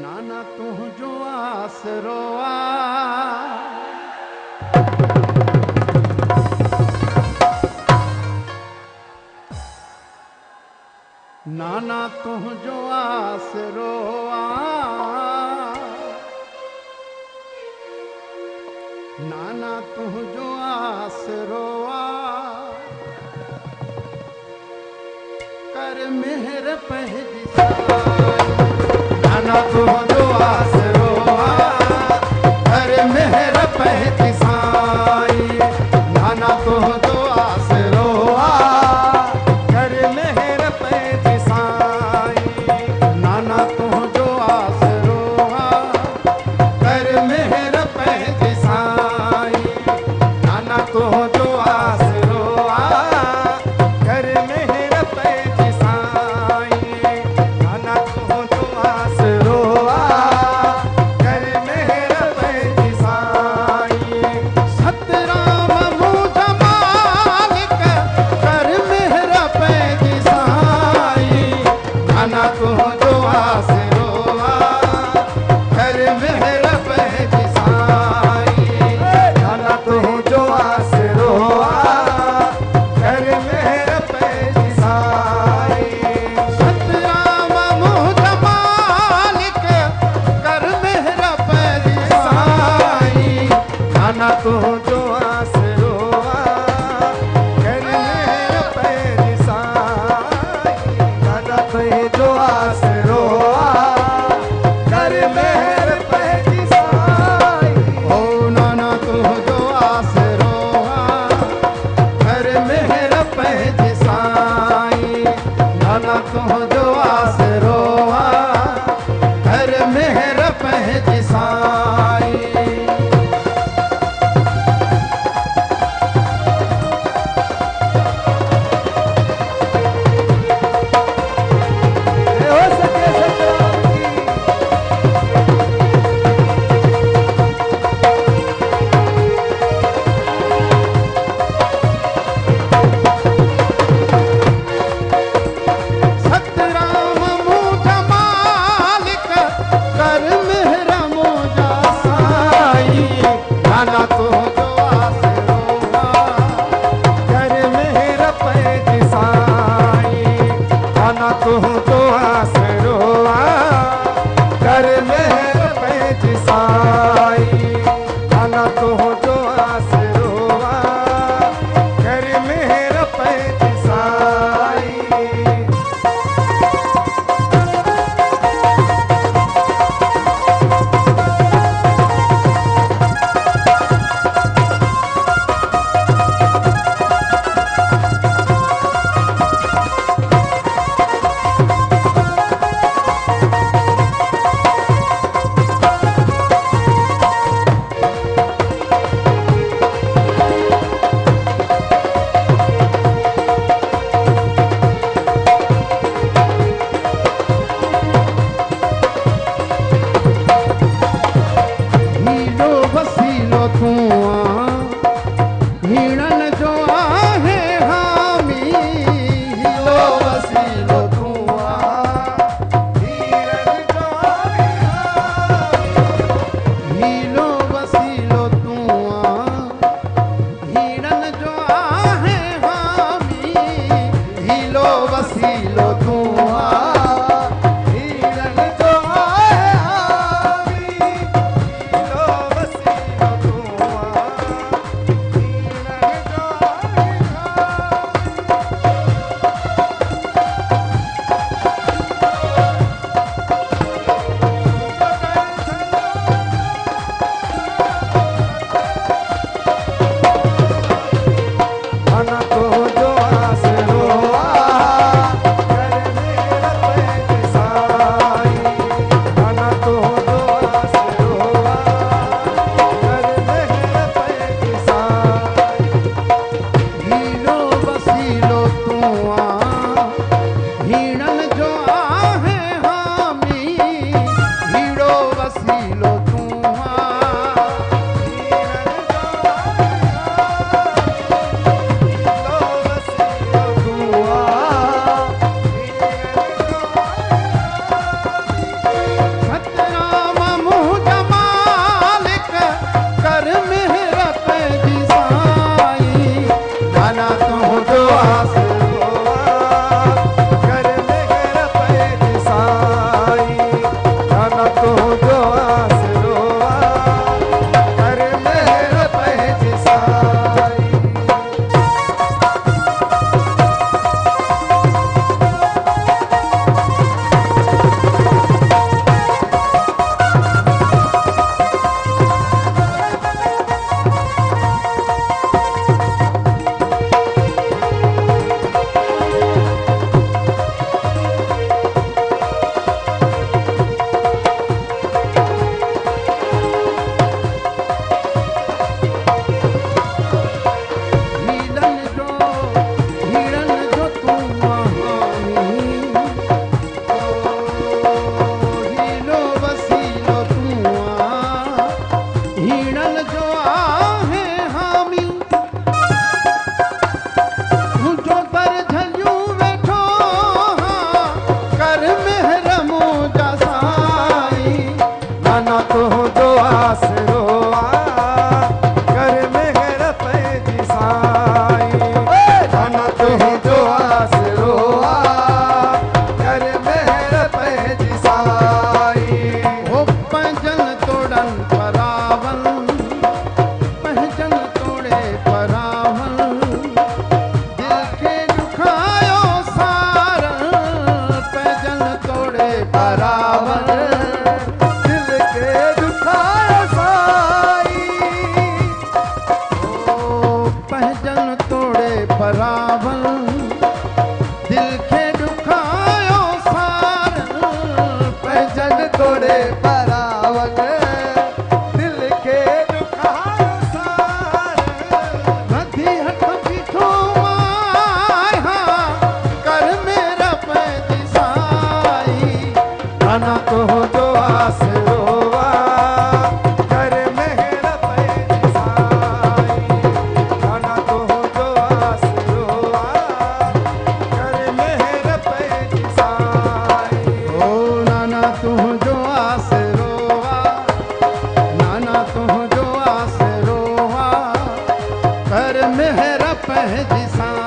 नाना तुझो आसरो नाना तुझो आसरो नाना तुझो आसरो कर मेहर पहदी नाना तुझो आसरो कर मेहर पहदी साई नाना तुझो आसरो कर मेहर पहदी साई नाना तुझो आसरो कर मेहर पहदी साई नाना तुझो आसरो कर मेहर पहदी साई नाना तुझो आसरो कर मेहर पहदी साई सतराम मुझ मालिक कर मेहर पहदी साई नाना तुझो आसरो कर मेहर पहदी साई नाना तुझो आसरो कर मेहर पहदी साई सतराम मुझ मालिक कर मेहर पहदी साई नाना तुझो आसरो कर मेहर पहदी साई नाना तुझो आसरो कर मेहर पहदी साई ओ नाना तुझो आसरो कर मेहर पहदी साई नाना तुझो आसरो कर मेहर पहदी साई हो सके सतराम की सतराम मुझ मालिक कर मेहर मुझा साई नाना तुझो आसरो कर मेहर पहदी साई नाना तुझो आसरो कर मेहर पहदी साई नाना तुझो आसरो कर मेहर पहदी साई हीरो वसीलो तू हिणन जो आहे हामी हीरो वसीलो तू हिरण जो आहे हामी हीरो वसीलो तू हिणन जो आहे हामी हीरो वसीलो तू हिरण जो आहे हामी हीरो वसीलो तू हिरण जो आहे हामी परावन दिल के दुखायो सारन पैजन तोड़े परावन दिल के दुखायो साई ओ पैजन तोड़े परावन दिल के दुखायो सारन पैजन तोड़े परावन दिल के दुखायो साई नदी हट पीठो माया कर मेरा पैदिसाई आना तो हो जो आस रोवा कर मेरा पैसाई खाना तो हो जो आस रोआ कर मेरा पैसाई ओ नाना तू जो आस रोवा नाना तू जो आस रोवा कर मेरा पैदिसाई